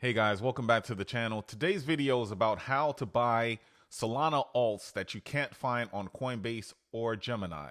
Hey guys, welcome back to the channel. Today's video is about how to buy Solana alts that you can't find on Coinbase or Gemini.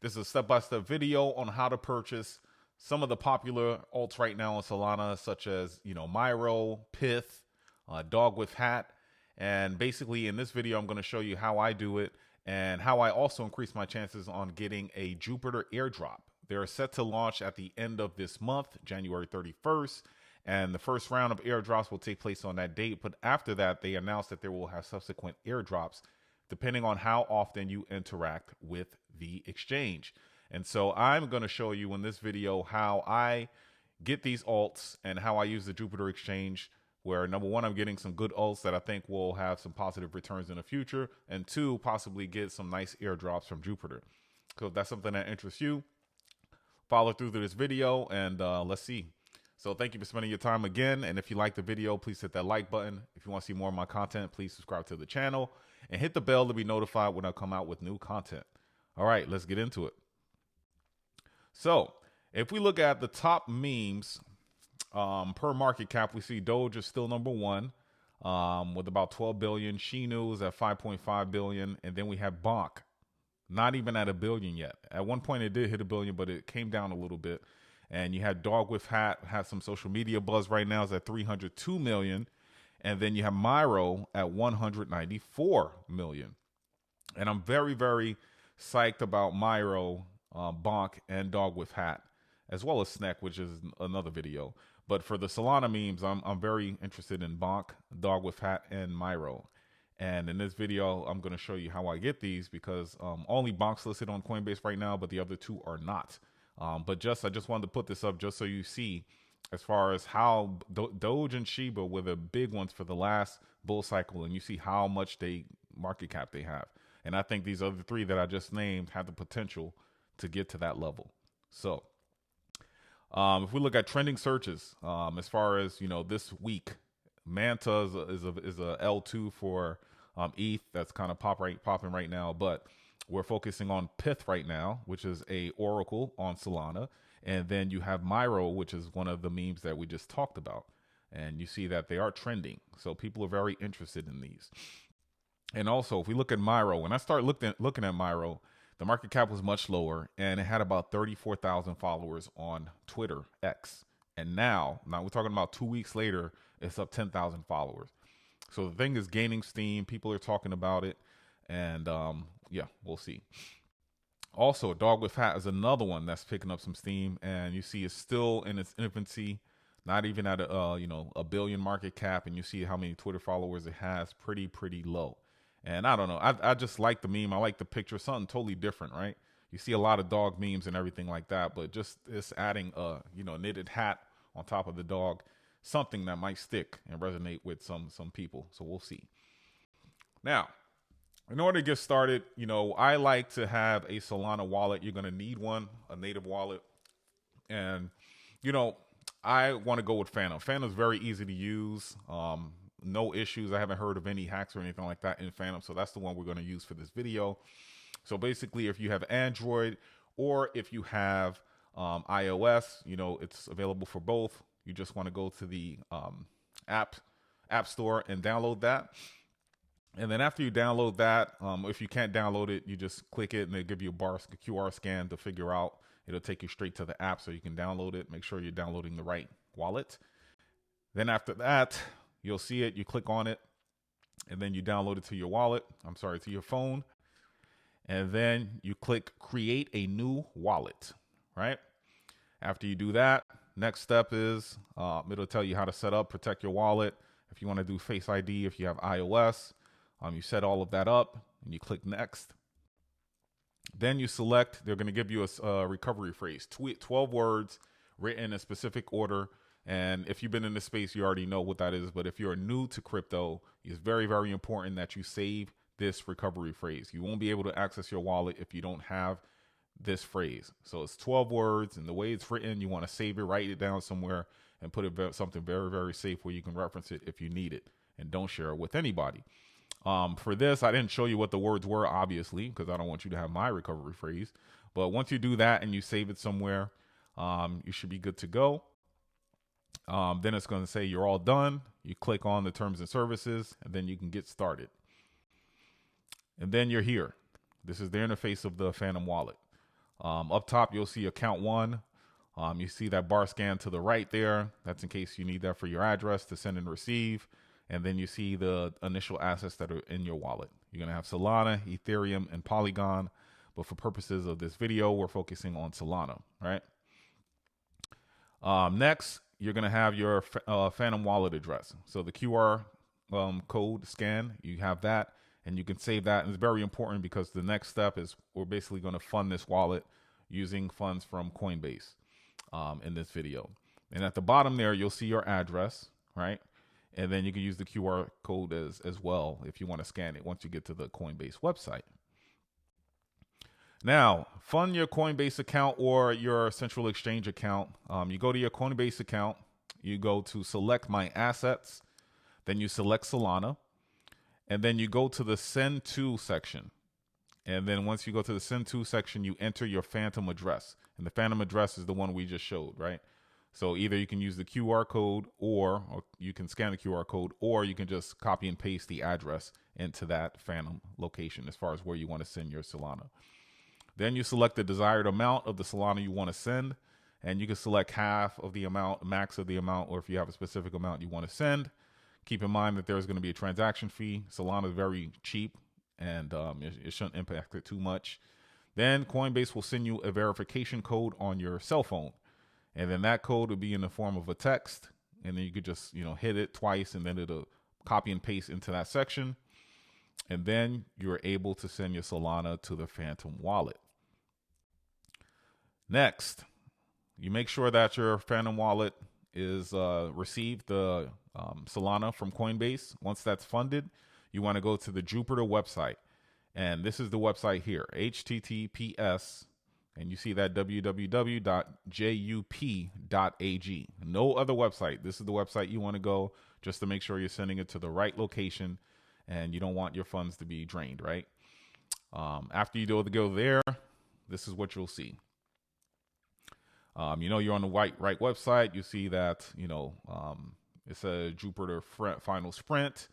This is a step-by-step video on how to purchase some of the popular alts right now on Solana, such as, Myro, Pith, Dog with Hat. And basically in this video, I'm going to show you how I do it and how I also increase my chances on getting a Jupiter airdrop. They're set to launch at the end of this month, January 31st. And the first round of airdrops will take place on that date. But after that, they announced that they will have subsequent airdrops depending on how often you interact with the exchange. And so I'm going to show you in this video how I get these alts and how I use the Jupiter exchange, where number one, I'm getting some good alts that I think will have some positive returns in the future, and two, possibly get some nice airdrops from Jupiter. So if that's something that interests you, follow through to this video and let's see. So thank you for spending your time again. And if you like the video, please hit that like button. If you want to see more of my content, please subscribe to the channel and hit the bell to be notified when I come out with new content. All right, let's get into it. So if we look at the top memes per market cap, we see Doge is still number one with about 12 billion. Shinu is at 5.5 billion. And then we have Bonk, not even at a billion yet. At one point it did hit a billion, but it came down a little bit. And you had Dog with Hat, has some social media buzz right now, is at 302 million. And then you have Myro at 194 million. And I'm very, very psyched about Myro, Bonk, and Dog with Hat, as well as Snack, which is another video. But for the Solana memes, I'm very interested in Bonk, Dog with Hat, and Myro. And in this video, I'm going to show you how I get these because only Bonk's listed on Coinbase right now, but the other two are not. But I just wanted to put this up just so you see as far as how Doge and Shiba were the big ones for the last bull cycle, and you see how much market cap they have. And I think these other three that I just named have the potential to get to that level. So if we look at trending searches, as far as, this week, Manta is a L2 for ETH that's kind of popping right now, but we're focusing on Pith right now, which is a oracle on Solana. And then you have Myro, which is one of the memes that we just talked about. And you see that they are trending. So people are very interested in these. And also, if we look at Myro, when I start looking at Myro, the market cap was much lower and it had about 34,000 followers on Twitter, X. And now we're talking about 2 weeks later, it's up 10,000 followers. So the thing is gaining steam. People are talking about it. And yeah, we'll see. Also, Dog with Hat is another one that's picking up some steam, and you see it's still in its infancy, not even at a billion market cap, and you see how many Twitter followers it has, pretty low. And I don't know, I just like the meme. I like the picture, something totally different, right? You see a lot of dog memes and everything like that, but just it's adding a knitted hat on top of the dog, something that might stick and resonate with some people. So we'll see. Now, in order to get started, I like to have a Solana wallet. You're going to need one, a native wallet. And, I want to go with Phantom. Phantom is very easy to use. No issues. I haven't heard of any hacks or anything like that in Phantom. So that's the one we're going to use for this video. So basically, if you have Android or if you have iOS, it's available for both. You just want to go to the app store and download that. And then after you download that, if you can't download it, you just click it and they give you a QR scan to figure out. It'll take you straight to the app so you can download it. Make sure you're downloading the right wallet. Then after that, you'll see it. You click on it and then you download it to your wallet. To your phone. And then you click create a new wallet, right? After you do that, next step is it'll tell you how to set up, protect your wallet. If you want to do Face ID, if you have iOS. You set all of that up and you click next. Then you select, they're going to give you a recovery phrase, 12 words written in a specific order. And if you've been in this space, you already know what that is. But if you're new to crypto, it's very, very important that you save this recovery phrase. You won't be able to access your wallet if you don't have this phrase. So it's 12 words, and the way it's written, you want to save it, write it down somewhere and put it something very, very safe where you can reference it if you need it, and don't share it with anybody. For this, I didn't show you what the words were, obviously, because I don't want you to have my recovery phrase. But once you do that and you save it somewhere, you should be good to go. Then it's going to say you're all done. You click on the terms and services, and then you can get started. And then you're here. This is the interface of the Phantom Wallet. Up top, you'll see account one. You see that bar scan to the right there. That's in case you need that for your address to send and receive. And then you see the initial assets that are in your wallet. You're going to have Solana, Ethereum, and Polygon. But for purposes of this video, we're focusing on Solana, right? Next, you're going to have your Phantom Wallet address. So the QR code scan, you have that. And you can save that. And it's very important because the next step is we're basically going to fund this wallet using funds from Coinbase in this video. And at the bottom there, you'll see your address, right? And then you can use the QR code as well if you want to scan it once you get to the Coinbase website. Now, fund your Coinbase account or your central exchange account. You go to your Coinbase account, you go to select my assets, then you select Solana. And then you go to the send to section. And then once you go to the send to section, you enter your Phantom address. And the Phantom address is the one we just showed, right? So either you can use the QR code or you can scan the QR code, or you can just copy and paste the address into that Phantom location as far as where you want to send your Solana. Then you select the desired amount of the Solana you want to send. And you can select half of the amount, max of the amount, or if you have a specific amount you want to send. Keep in mind that there's going to be a transaction fee. Solana is very cheap, and it shouldn't impact it too much. Then Coinbase will send you a verification code on your cell phone. And then that code will be in the form of a text. And then you could just, hit it twice, and then it'll copy and paste into that section. And then you're able to send your Solana to the Phantom wallet. Next, you make sure that your Phantom wallet is received the Solana from Coinbase. Once that's funded, you want to go to the Jupiter website. And this is the website here, https, and you see that www.jup.ag. No other website. This is the website you want to go just to make sure you're sending it to the right location and you don't want your funds to be drained, right? After you go there, this is what you'll see. You're on the right website. You see that, it's a Jupiter final sprint.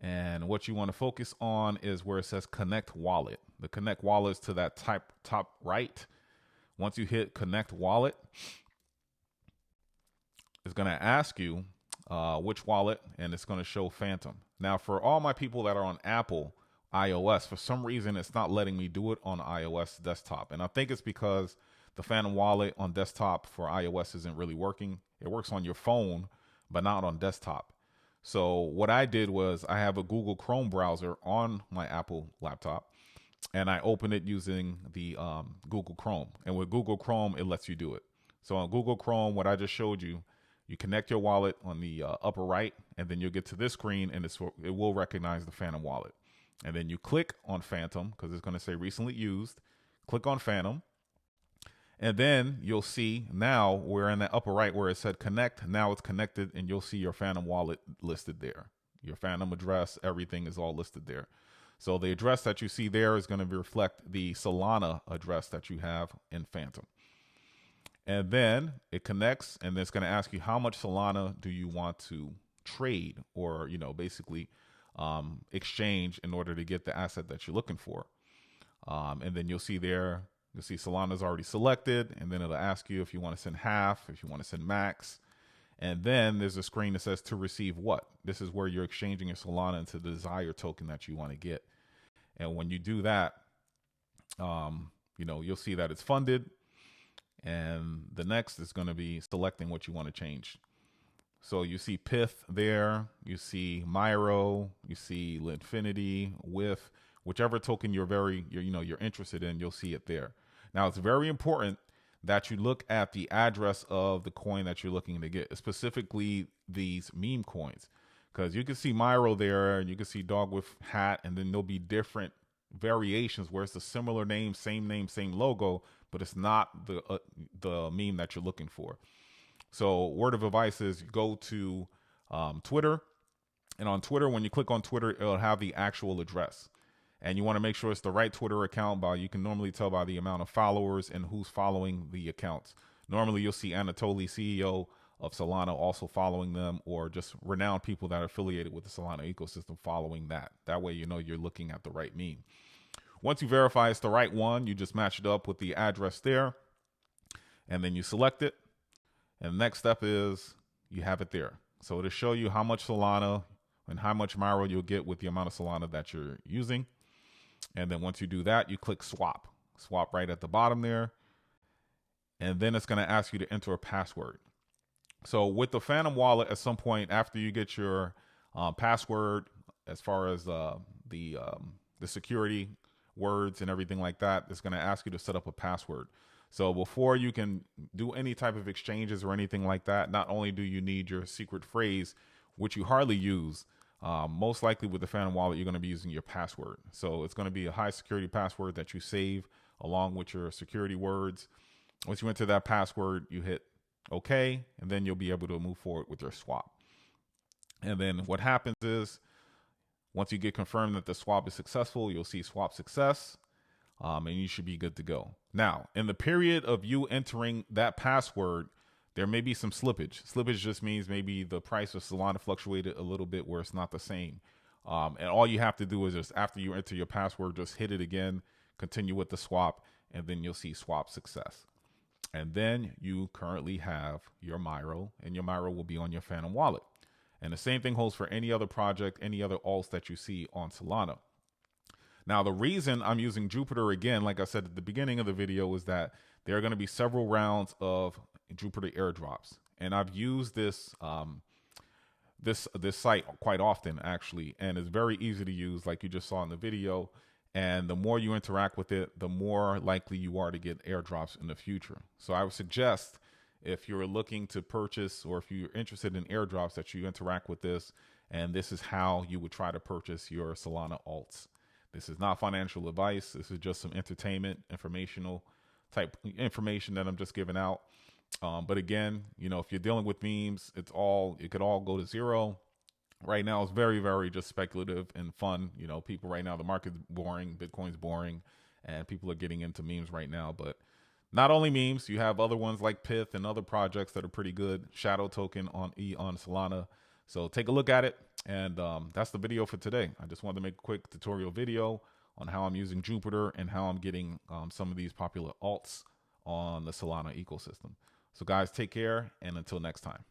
And what you want to focus on is where it says Connect Wallet. The Connect Wallet is to that top right. Once you hit Connect Wallet, it's going to ask you which wallet, and it's going to show Phantom. Now, for all my people that are on Apple iOS, for some reason, it's not letting me do it on iOS desktop. And I think it's because the Phantom wallet on desktop for iOS isn't really working. It works on your phone, but not on desktop. So what I did was I have a Google Chrome browser on my Apple laptop, and I opened it using the Google Chrome. And with Google Chrome, it lets you do it. So on Google Chrome, what I just showed you, you connect your wallet on the upper right, and then you'll get to this screen, and it will recognize the Phantom wallet. And then you click on Phantom because it's going to say recently used. Click on Phantom. And then you'll see now we're in the upper right where it said connect. Now it's connected, and you'll see your Phantom wallet listed there. Your Phantom address, everything is all listed there. So the address that you see there is going to reflect the Solana address that you have in Phantom. And then it connects, and it's going to ask you how much Solana do you want to trade or, basically exchange in order to get the asset that you're looking for. And then you'll see there, you'll see Solana's already selected, and then it'll ask you if you want to send half, if you want to send max. And then there's a screen that says to receive what? This is where you're exchanging your Solana into the desired token that you want to get. And when you do that, you'll see that it's funded. And the next is going to be selecting what you want to change. So you see Pith there, you see Myro, you see Linfinity, WIF, whichever token you're interested in, you'll see it there. Now, it's very important that you look at the address of the coin that you're looking to get, specifically these meme coins, because you can see Myro there and you can see Dog with Hat, and then there'll be different variations where it's a similar name, same logo, but it's not the meme that you're looking for. So word of advice is go to Twitter, and on Twitter, when you click on Twitter, it'll have the actual address. And you want to make sure it's the right Twitter account. You can normally tell by the amount of followers and who's following the accounts. Normally, you'll see Anatoly CEO of Solana also following them, or just renowned people that are affiliated with the Solana ecosystem following that. That way, you know you're looking at the right meme. Once you verify it's the right one, you just match it up with the address there, and then you select it. And the next step is you have it there. So it'll show you how much Solana and how much Myro you'll get with the amount of Solana that you're using. And then once you do that, you click swap. Swap right at the bottom there. And then it's going to ask you to enter a password. So with the Phantom wallet, at some point after you get your password, as far as the security words and everything like that, it's going to ask you to set up a password. So before you can do any type of exchanges or anything like that, not only do you need your secret phrase, which you hardly use, most likely with the Phantom wallet, you're going to be using your password. So it's going to be a high security password that you save along with your security words. Once you enter that password, you hit OK, and then you'll be able to move forward with your swap. And then what happens is, once you get confirmed that the swap is successful, you'll see swap success, and you should be good to go. Now, in the period of you entering that password, there may be some slippage. Slippage just means maybe the price of Solana fluctuated a little bit where it's not the same. And all you have to do is just after you enter your password, just hit it again, continue with the swap, and then you'll see swap success. And then you currently have your Myro, and your Myro will be on your Phantom wallet. And the same thing holds for any other project, any other alts that you see on Solana. Now, the reason I'm using Jupiter again, like I said at the beginning of the video, is that there are going to be several rounds of Jupiter airdrops. And I've used this this site quite often, actually, and it's very easy to use, like you just saw in the video. And the more you interact with it, the more likely you are to get airdrops in the future. So I would suggest, if you're looking to purchase or if you're interested in airdrops, that you interact with this. And this is how you would try to purchase your Solana alts. This is not financial advice. This is just some entertainment, informational type information that I'm just giving out. But again, you know, if you're dealing with memes, it could all go to zero. Right now, it's very, very just speculative and fun. You know, people right now, the market's boring, Bitcoin's boring, and people are getting into memes right now. But not only memes, you have other ones like Pith and other projects that are pretty good. Shadow token on Solana. So take a look at it. And that's the video for today. I just wanted to make a quick tutorial video on how I'm using Jupiter and how I'm getting some of these popular alts on the Solana ecosystem. So guys, take care, and until next time.